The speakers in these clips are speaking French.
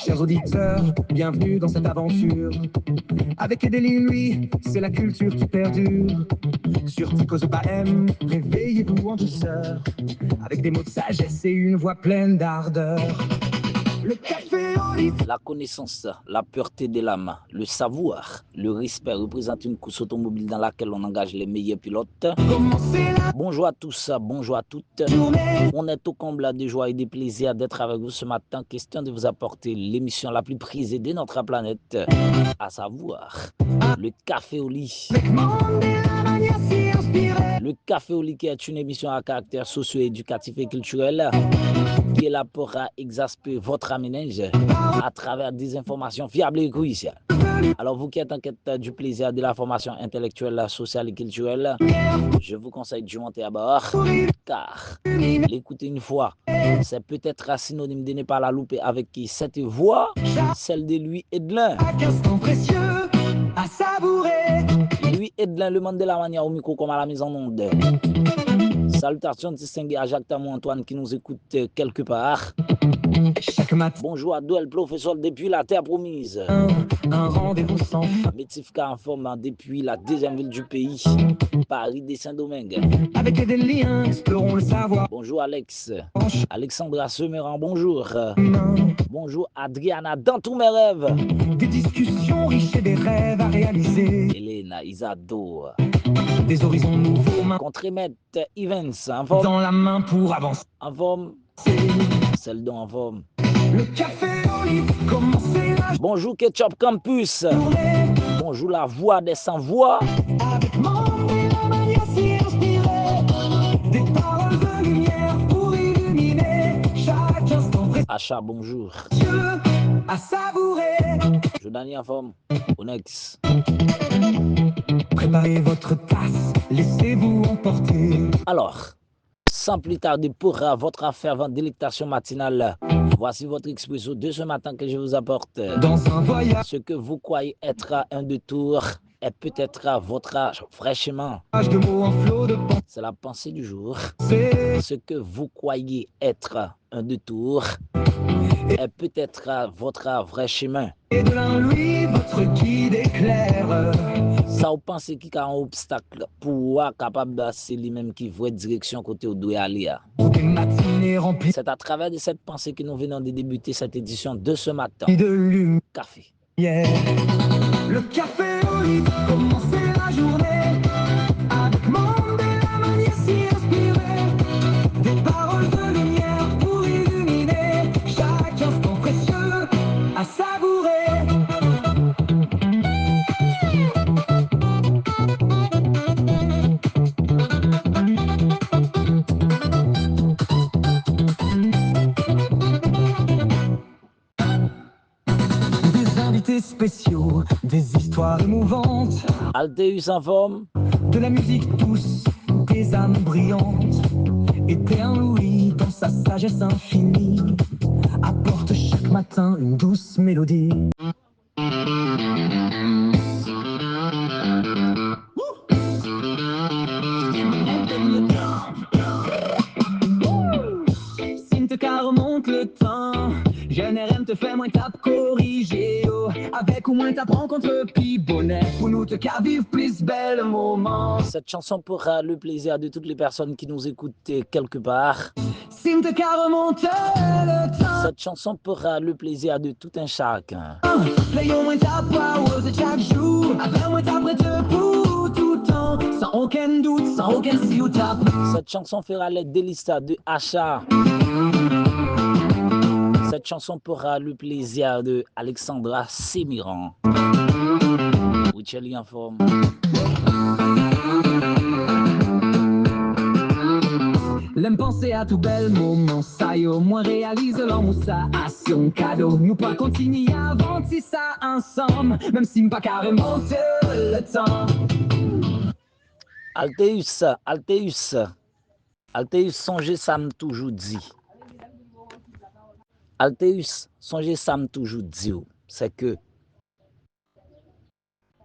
Chers auditeurs, bienvenue dans cette aventure. Avec Edeli, lui, c'est la culture qui perdure. Sur Ticos M, réveillez-vous en douceur. Avec des mots de sagesse et une voix pleine d'ardeur. Le café Oli. La connaissance, la pureté de l'âme, le savoir, le respect représentent une course automobile dans laquelle on engage les meilleurs pilotes. Bonjour à tous, bonjour à toutes. On est au comble de joie et de plaisir d'être avec vous ce matin. Question de vous apporter l'émission la plus prisée de notre planète, à savoir le Café au lit. Le Café au lit qui est une émission à caractère socio-éducatif et culturel qui est là pour exasper votre aménage à travers des informations fiables et cruciales. Alors vous qui êtes en quête du plaisir de la formation intellectuelle, sociale et culturelle, je vous conseille de monter à bord, car l'écouter une fois, c'est peut-être synonyme de ne pas la louper avec qui cette voix, celle de lui et de l'un. Lui et de l'un, le monde de la manière au micro comme à la mise en onde. Salutations distinguées à Jacques Tamou Antoine qui nous écoute quelque part. Bonjour à Douel, professeur depuis la terre promise. Un rendez-vous sans fin. Métifka en forme depuis la deuxième ville du pays, Paris des Saint-Domingue. Avec des liens, explorons le savoir. Bonjour Alex, Alexandra Semeran, bonjour. Bonjour Adriana, dans tous mes rêves. Des discussions riches et des rêves à réaliser. Elena, Isado. Des horizons nouveaux, main Contre-maître Evans, en forme. dans la main pour avancer. En forme. Celle dont en forme. Le café au lit, commencer la Bonjour Ketchup Campus. journée. Bonjour la voix des sans-voix. Avec mon et la manière si inspirée. Des paroles de lumière pour illuminer chaque instant Achat, bonjour. précieux à savourer. Jordanie en forme. Onex. Préparez votre tasse, laissez-vous emporter. Alors, sans plus tarder pour votre fervente délectation matinale, voici votre expresso de ce matin que je vous apporte. Dans un voyage Ce que vous croyez être un détour est peut-être votre fraîchement. de mots en flot de C'est la pensée du jour. pensée. Ce que vous croyez être un détour est peut-être votre vrai chemin. Et de l'un, lui, votre guide éclaire. Ça vous pensez qu'il y a un obstacle pour être capable de c'est lui-même qui voit direction côté où doit aller. Des matinées remplies C'est à travers de cette pensée que nous venons de débuter cette édition de ce matin. de lumière. Café. Le café au lit, commencer la journée. Avec monde et la manière si inspirée. Des paroles de lumière pour illuminer chaque instant précieux à savourer. Des invités spéciaux, des histoires émouvantes, Alteus en forme. de la musique douce, des âmes brillantes. Et Père Louis, dans sa sagesse infinie, apporte chaque matin une douce mélodie. Sinteca remonte le temps, GNRM te fait moins tape corriger, oh. Avec ou moins t'apprends contre pi bonnet, pour nous te car vivre plus bel moment. Cette chanson pourra le plaisir de toutes les personnes qui nous écoutent quelque part. Sinteca remonte le temps, Cette chanson pourra le plaisir de tout un chacun. playons moins ta power de chaque jour, après moins ta prête pour tout temps, sans aucun doute, sans aucun si ou tap. Cette chanson fera les délices de Achat. Cette chanson pourra le plaisir de Alexandra Semiran. Richeli en forme. L'aime penser à tout bel moment, ça y au moins réalise l'emoussation cadeau. Nous pas continuer à avancer ça ensemble, même si pas carrément le temps. Alteus, songez ça me toujours dit. Alteus, songez ça me toujours dit. C'est que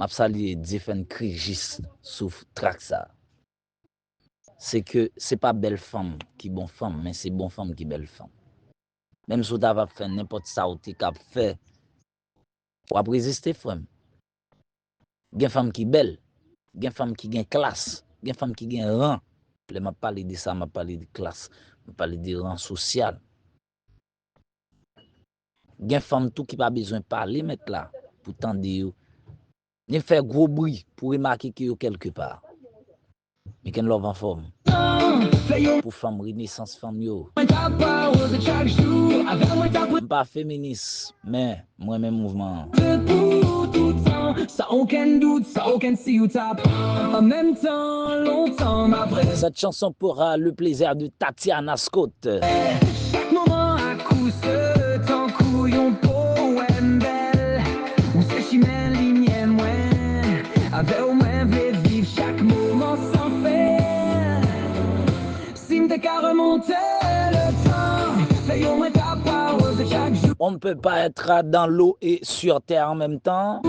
m'a sali difen krigis souf trak ça. C'est que c'est pas belle femme qui bon femme, mais c'est bon femme qui belle femme. Même si tu vas faire n'importe ça ou tu as fait, tu vas résister, frère. Il y a une femme qui est belle, il y a une femme qui a classe, il y a une femme qui a rang. Je ne parle pas de ça, je parle de classe, je parle de rang social. Il y a une femme tout qui n'a pas besoin de parler, mettre là, pour t'entendre. Il fait gros bruit pour remarquer qu'il y a quelque part. Mais qu'elle love en forme. Pour femme renaissance femme yo. Pas féministe, mais moi-même mouvement. Ça aucun doute, ça aucun si ou tap. En même temps, longtemps après. Cette chanson pourra le plaisir de Tatiana Scott. Chaque moment à coup ce temps couillon poème belle. Où c'est chimène, lignée, moins. Avec au moins vivre chaque moment sans faire. Si m'te qu'à remonter le temps, fais au moins ta part de chaque jour. On ne peut pas être dans l'eau et sur terre en même temps.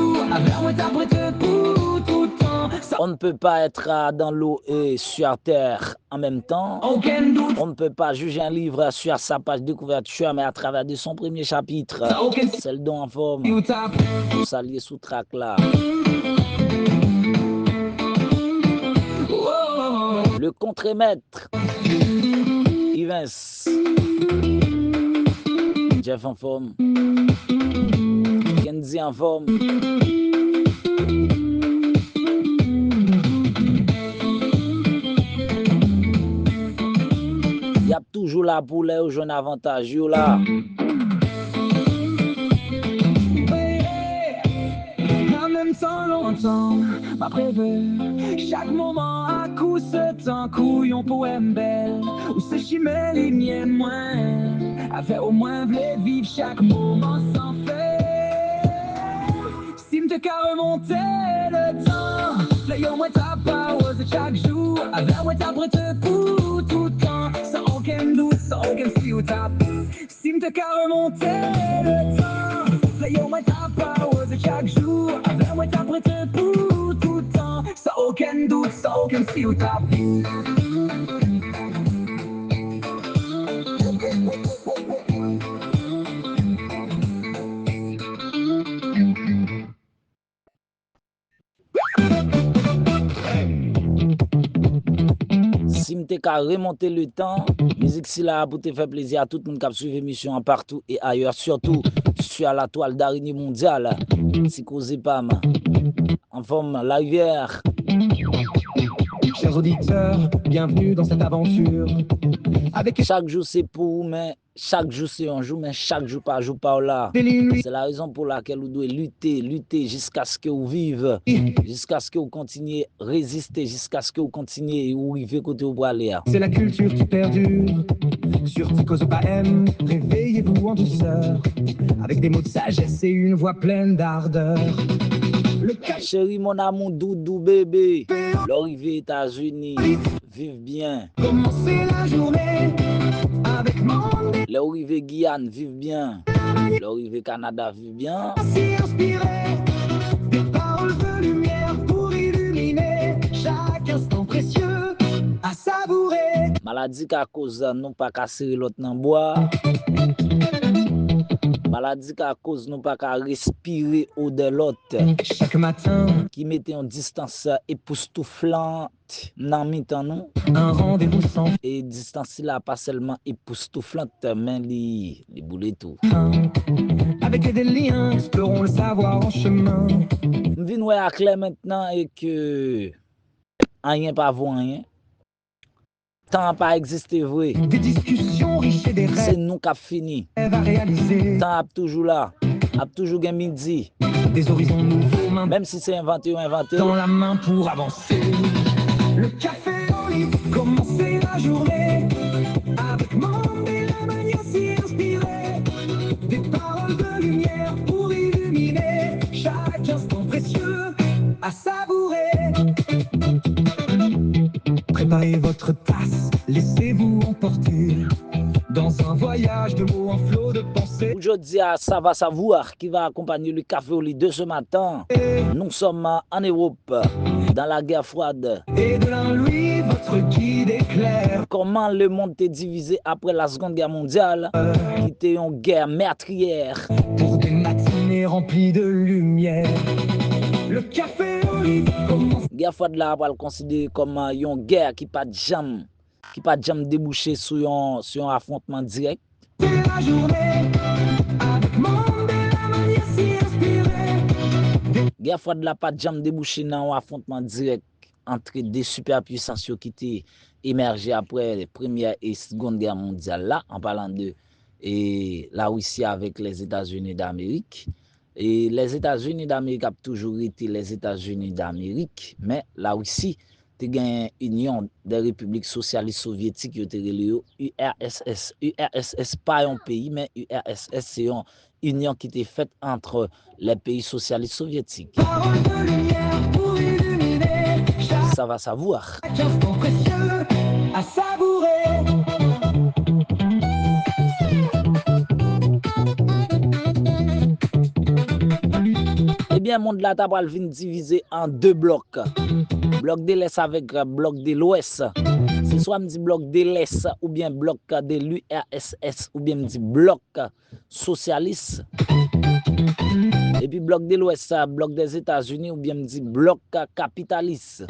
On ne peut pas être dans l'eau et sur terre en même temps. On ne peut pas juger un livre sur sa page de couverture, mais à travers de son premier chapitre. C'est le don en forme. Pour s'allier sous trac là. Le contremaître. Ivens. Jeff en forme. Kenzie en forme. Il y a toujours la poulet au jeune avantage là. En même temps, longtemps, m'a prévu. Chaque moment à coup ce temps couillon poème belle. Où c'est chimère, les miennes moins. Avait au moins voulu vivre chaque moment sans faire. Si m'te qu'à remonter le temps, l'œil au moins ta power de chaque jour. Avec moi ta prête pour tout le temps. Sans aucun doute, sans aucun si ou tap. Si m'te qu'à remonter le temps, l'œil au moins ta power de chaque jour. Avec moi ta prête pour tout le temps. Sans aucun doute, sans aucun si ou tap. Si m'te qu'à remonter le temps, musique si là pour te faire plaisir à tout le monde qui a suivi l'émission partout et ailleurs, surtout sur la toile d'araignée mondiale. Si causez pas, en forme la rivière. Chers auditeurs, bienvenue dans cette aventure. Avec Chaque jour c'est pour, mais chaque jour c'est un jour, mais chaque jour par là. C'est la raison pour laquelle vous devez lutter jusqu'à ce que vous vivez, jusqu'à ce que vous continuez à résister, jusqu'à ce que vous continuez à arriver côté au bois. c'est la culture qui perdure. Sur Ticos OPM, réveillez-vous en douceur. Avec des mots de sagesse et une voix pleine d'ardeur. Chérie, mon amour, doudou bébé, l'arrivée États-Unis, vive bien. Commencez la journée avec mon L'arrivée Guyane, vive bien. L'arrivée Canada, vive bien. s'y inspirer. Des paroles de lumière pour illuminer chaque instant précieux à savourer. Maladie qu'à cause non pas casser l'autre dans bois. Maladie qu'à cause non pas qu'à respirer au de l'autre. Chaque matin, Qui mettait en distance époustouflante dans mi-temps nous. un rendez-vous sans Et distance là pas seulement époustouflante mais les boulets tout. fin. Avec des liens, explorons le savoir en chemin. Je viens à clair maintenant et que rien pas vaut rien. Tant pas existé vrai. Des discussions riches et des C'est rêves nous qui avons fini. à réaliser. Tant a toujours là. A toujours gain midi. Des horizons nouveaux, main Même si c'est inventé ou inventé. dans la main pour avancer. Le café au lit, commencer la journée. Avec mon et la manière s'y inspirer. Des paroles de lumière pour illuminer chaque instant précieux à savourer. Préparez votre tasse, laissez-vous emporter dans un voyage de mots en flot de pensée. Aujourd'hui, ça va savoir qui va accompagner le café au lit de ce matin. Nous sommes en Europe, dans la guerre froide. Et de l'un lui votre guide éclair. Comment le monde était divisé après la Seconde Guerre mondiale, qui était une guerre meurtrière. Pour des matinées remplies de lumière, le café Olive commence. Guerre froide là, on va le considérer comme une guerre qui pas de jamais débouché sur un affrontement direct. C'est la journée avec Mandela, manière si inspirée. Guerre froide là, pas de jamais débouché dans un affrontement direct entre des superpuissances qui étaient émergées après la Première et Seconde Guerre mondiale là, en parlant de la Russie avec les États-Unis d'Amérique. Et les États-Unis d'Amérique ont toujours été les États-Unis d'Amérique, mais la Russie a une union des républiques socialistes soviétiques qui était reliée URSS. URSS pas un pays, mais URSS c'est une union qui était faite entre les pays socialistes soviétiques. Parole de lumière pour illuminer Ça va savoir. chaque instant précieux à savourer. Eh bien, le monde là, t'as pas venu diviser en deux blocs. Bloc de l'Est avec bloc de l'Ouest. C'est soit me dit bloc de l'Est ou bien bloc de l'URSS ou bien me dit bloc socialiste. Et puis bloc de l'Ouest, bloc des États-Unis ou bien me dit bloc capitaliste.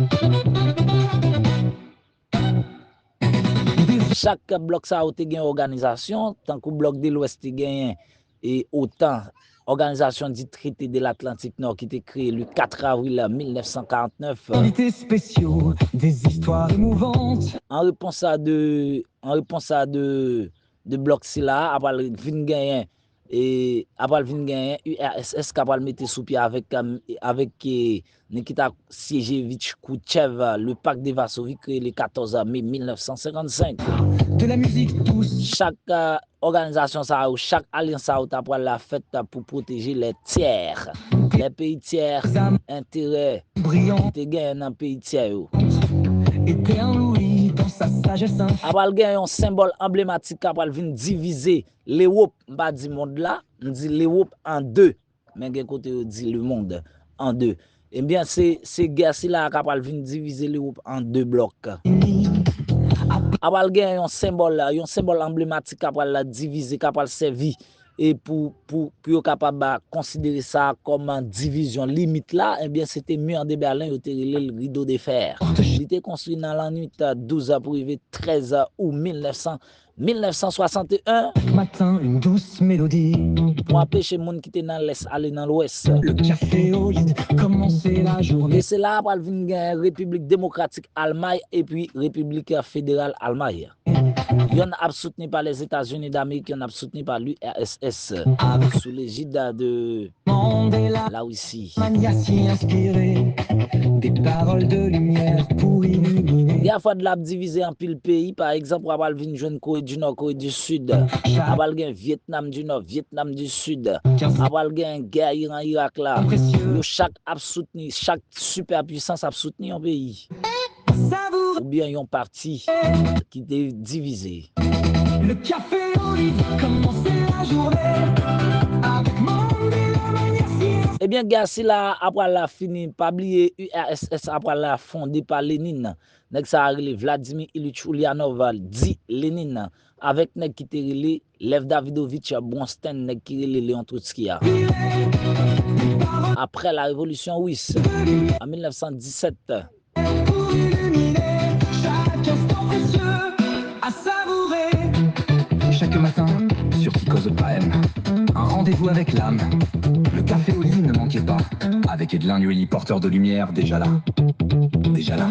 Chaque bloc ça a une organisation, tant que bloc de l'Ouest gagne et autant organisation du traité de l'Atlantique Nord qui était créée le 4 avril 1949. Invités spéciaux, des histoires émouvantes. En réponse à de bloc là, après vinn gagner et après vinn gagner URSS capable mettre sous pied avec Nikita Siegevich Khrouchtchev le pacte de Varsovie créé le 14 mai 1955. De la musique douce. Chaque organisation ça ou chaque alliance ça après la fête pour protéger les tiers, les pays tiers, intérêt Brillant qui te gagne dans pays tiers. éternuis dans sa sagesse infinie. Après gagne un symbole emblématique après vient diviser l'Europe, pas du monde là, on dit l'Europe en deux, mais d'un côté on dit le monde en deux. Eh bien c'est guerre là capable vient diviser l'Europe en deux blocs. Après gagne un symbole emblématique capable la diviser, capable servir et pour capable considérer ça comme une division limite là, eh bien c'était mur de Berlin qui était le rideau de fer. Il était construit dans la nuit 12 pour arriver 13 août 1961 Matin, une douce mélodie. pour empêcher les gens qui étaient dans l'est aller dans l'ouest. Le café au lit, commencer la journée. Et c'est là après venir République démocratique Allemagne et puis République fédérale Allemagne. Il y en a soutenu par les États-Unis d'Amérique, il y en a soutenu par l'URSS sous l'égide de Mandela, la Russie. mania si inspirée. Des paroles de lumière pour illuminer. Il y a fois de la diviser en pile pays, par exemple, on va venir joindre Corée du Nord, Corée du Sud, on va gagner Vietnam du Nord, Vietnam du Sud, on va gagner guerre Iran, Irak là. Chaque superpuissance a soutenu un pays. Savoure Ou bien un parti qui est divisé. le café au lit, commencer la journée. Avec Mandela, mania si. Eh bien, gars, si là, après la fini, pas oublier URSS, après la fondée par Lénine, nek ça a relé Vladimir Ilyich Ulyanov, dit Lénine, avec nek qui te relé Lev Davidovich Bronstein, nek qui relé Léon Trotsky. Après la révolution russe, en 1917, Pour illuminer chaque instant précieux à savourer. Chaque matin, sur Psychose AM, un rendez-vous avec l'âme. Le café au lit ne manquait pas. Avec Edlin Nueli, porteur de lumière, déjà là. Déjà là.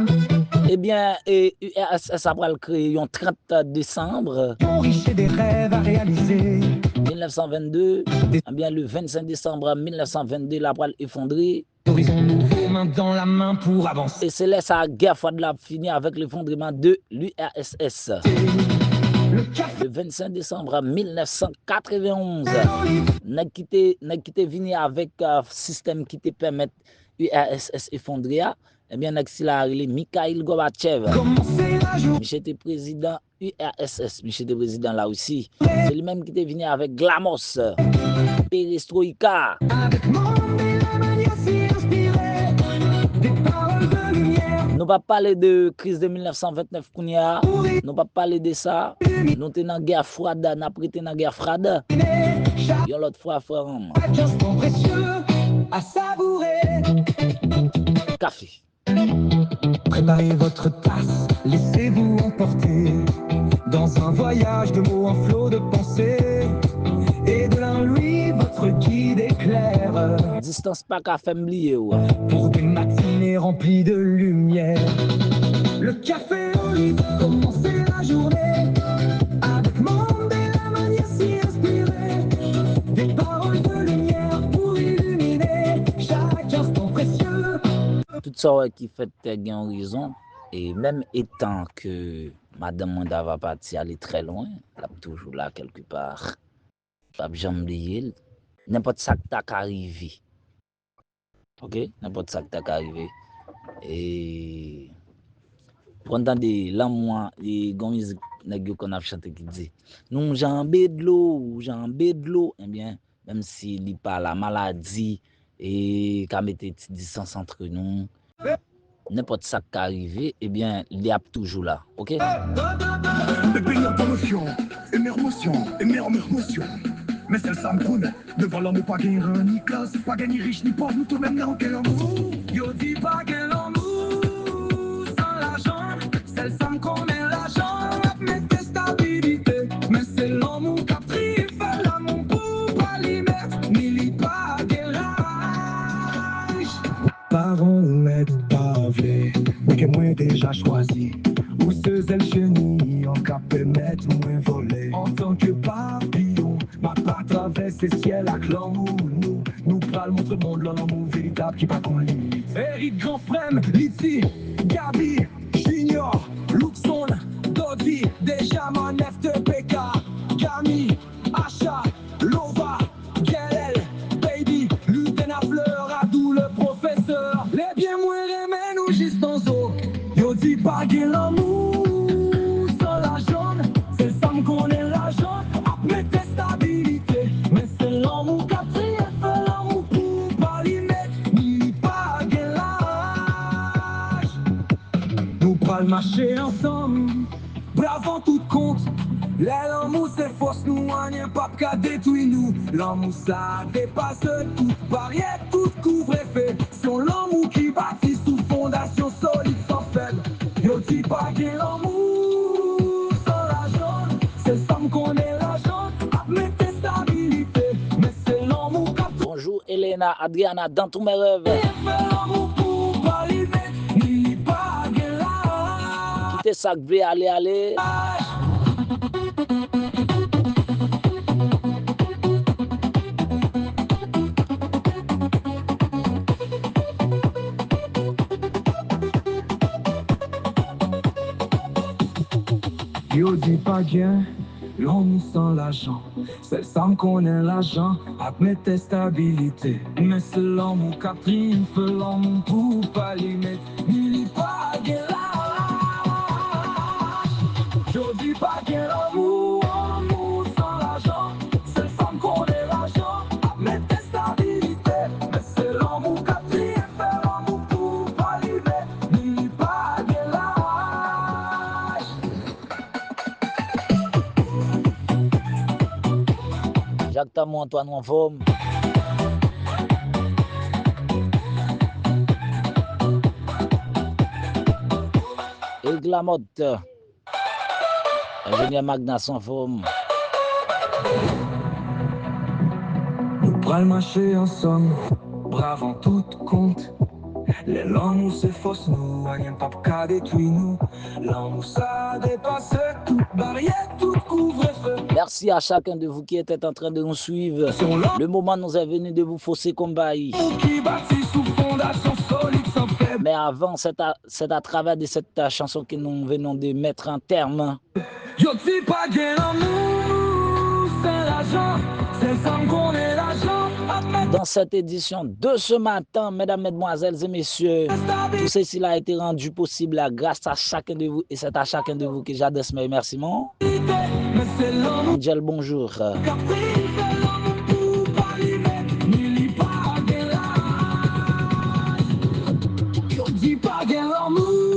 eh bien, URSS après le créé le 30 décembre Enrichi des rêves à réaliser. 1922, eh bien, le 25 décembre 1922, la poêle effondrée. Horizon nouveau, main dans la main pour avancer. Et c'est là sa guerre froide la fini avec l'effondrement de l'URSS. Le café Le 25 décembre 1991, n'a quitté venu avec un système qui te permet URSS effondrer. Eh bien, n'a relé Mikhail Gorbatchev. commencer la journée. Michel était président URSS, Michel était président là aussi. C'est lui-même qui était venu avec Glamos, Perestroïka. Avec Mandela, mania si inspirée. Des paroles de lumière. Nous pas parler de crise de 1929 qu'on y a. Nous pas parler de ça. Nous sommes dans la guerre froide, nous avons été dans la guerre froide. Yon l'autre fois, frère. À savourer. Café. Préparez votre tasse, laissez-vous emporter dans un voyage de mots en flot de pensées. Et de l'un lui, votre guide éclaire. Distance pas qu'à faire m'oublier. Pour des matinées remplies de lumière. Le café au lit, commencer la journée. Avec Mandela, manière si inspirée. Des paroles de lumière pour illuminer chaque instant précieux. Tout ça qui fait gain horizon. Et même étant que Madame Manda va partir aller très loin, elle est toujours là quelque part. Pas jamais oublier n'importe ça qui t'a arrivé. OK, n'importe ça qui t'a arrivé. Et pendant des mois, les grandes musiques qu'on a chanté qui dit nous jambé de l'eau, eh bien même s'il n'y a pas la maladie et qu'à mettre une distance entre nous, n'importe ça qui arrive, eh bien il y a toujours là. OK? Les pays en promotion, et mes émotions, et mes émotions. Mais celle ça me connaît. Devant l'amour, pas gagner rien, ni classe, pas gagner riche, ni pauvre, nous tout même dans quel amour. Yo dis pas quel amour, sans l'argent. Celle ça me connaît l'argent, mais tes stabilité. Mais c'est l'amour qui a pris, fait l'amour pour pas l'y mettre, ni l'y pas quel âge. Parents m'aident pas vrai, mais que moi déjà choisi. Où ce elle chenille, en cas peut mettre moins volé. En tant que papillon, ma part traverse les ciels à l'amour. Nous pral montre monde l'amour véritable qui pas qu'on limite. Eric Grand Frem, Lizzy, Gabi, Junior, Luxon, Dodi, déjà mon FTPK, Gami, Acha, Lova, Gelel, Baby, Lieutenant Fleur, Adou le professeur. Les biens moins remènes nous juste en zoo. Yo dis pas que l'amour sans l'argent, c'est ça me connaît l'argent, après tes stabilité. Mais c'est l'amour qui a pris, fait l'amour pour pas l'y mettre, ni pas que l'âge. Nous pas le marcher ensemble, bravant tout compte. L'amour c'est force, nous n'y a pas qu'à détruire nous. L'amour ça dépasse toute barrière, toute couvre-feu. C'est l'amour qui bâtit sous fondation solide sans faible. Yo dis pas que l'amour sans l'argent, c'est ça me connaît l'argent, mais tes stabilité. Mais c'est l'amour qui a pris. Bonjour Elena, Adriana, dans tous mes rêves. L'amour pour pas l'y mettre, ni pas que l'âge. Quittez ça que veut aller. Yo dis pas bien, l'amour sans l'argent. C'est ça me connaît l'argent, après tes stabilité. Mais c'est l'amour qui a pris, fait l'amour pour pas l'y mettre, ni pas que l'âge. Yo dis pas que l'amour sans l'argent. C'est ça me connaît l'argent, après tes stabilité. Mais c'est l'amour qui a pris, fait l'amour pour pas l'y mettre, ni pas que l'âge. Jacques Tamou, Antoine en forme. Eric Lamotte. Ingénieur Magnas en forme. Nous pral marcher ensemble, brave en tout compte. Les l'amour c'est fausse, nous, rien pas qu'à détruire nous. L'amour ça dépasse toute barrière, toute couvre-feu. Merci à chacun de vous qui était en train de nous suivre. Le moment nous est venu de vous fausser combat. Qui bâtit sous fondation solide sans faible. Mais avant, c'est à travers de cette chanson que nous venons de mettre en terme. Yo dis pas que l'amour c'est l'argent, c'est ça qu'on est l'argent. Dans cette édition de ce matin, mesdames, mesdemoiselles et messieurs, tout ceci a été rendu possible grâce à chacun de vous et c'est à chacun de vous que j'adresse mes remerciements. Angel, bonjour. Yo dis pas que l'amour